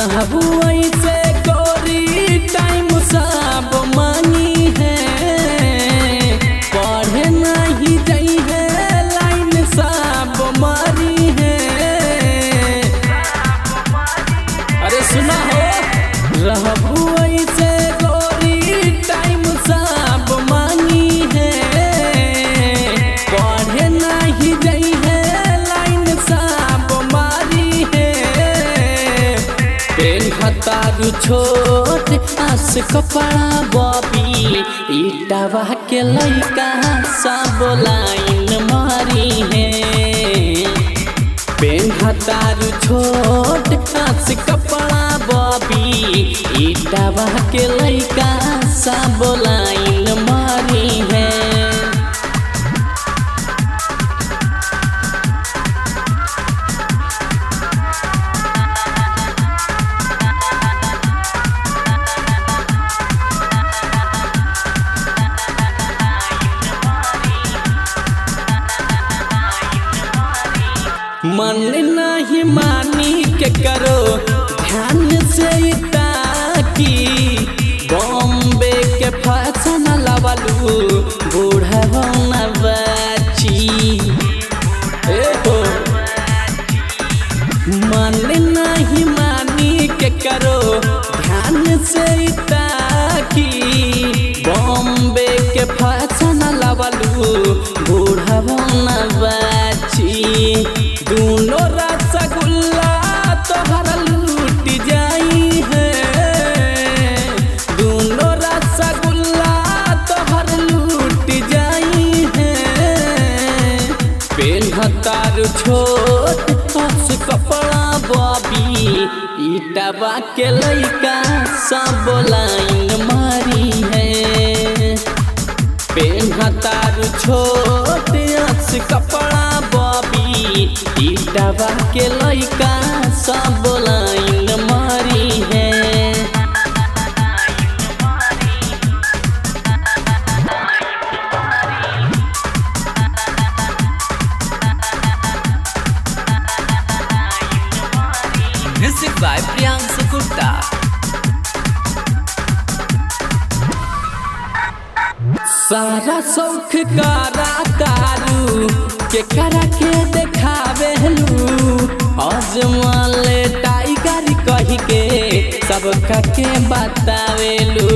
रहबू ऐसे गोरी टाइम सब मांगी है, पढ़े नहीं जाई है लाइन सब मारी है। अरे सुना हो, रहबू ऐसे गोरी टाइम सब मांगी है, पढ़े नहीं जाई है लाइन सब मारी है। पेन हतारू छोट आस कपड़ा बॉबी, ईटावा के लइका सब लाइन मारी है। पेन हतारू छोट आस कपड़ा बॉबी, ईटावा के लइका सब लाइन मारी है। मन नहीं मानी के करो ध्यान से ताकी, बॉम्बे के फैशन लवलू बूढ़ा होना बची। मन नहीं मानी के करो ध्यान से ताकी, बॉम्बे के फैशन लवलू बूढ़ा होना बची। दूनो रसगुल्ला तोहर लूट जाई है, दूनो रसगुल्ला तोहर लूट जाई है। पेन हतारू छोट आस कपड़ा बॉबी, ईटावा के लइका सब लाइन मारी है। पेन हतारू छोट आस कपड़ा बॉबी, ईटावा के लइका सब लाइन मारी है। Music by Priyanshu Gupta. सारा शौक करा तारू के करा के देखावेलू, अजमले टाइगर कही के सबका के बतावेलू।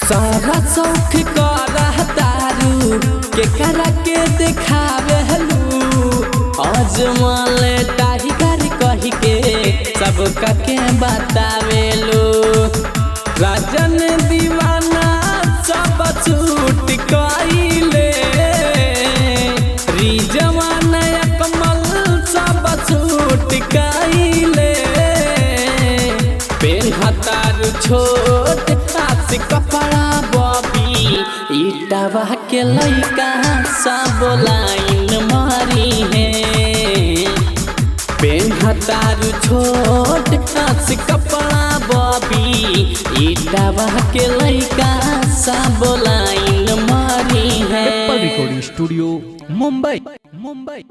सारा शौक करा तारू के करा के देखावेलू, अजमले टाइगर कही के सबका के बतावेलू। राजन दीवाना सब छूट कइले, रिजवान कमल सब छूट कइले। पेन हतारू छोट आस कपड़ा बॉबी, ईटावा के लइका सब लाइन मारी है। पेन हतारू छोट आस कपड़ा बॉबी, ईटावा के लइका सब लाइन मारी है। Recording studio Mumbai.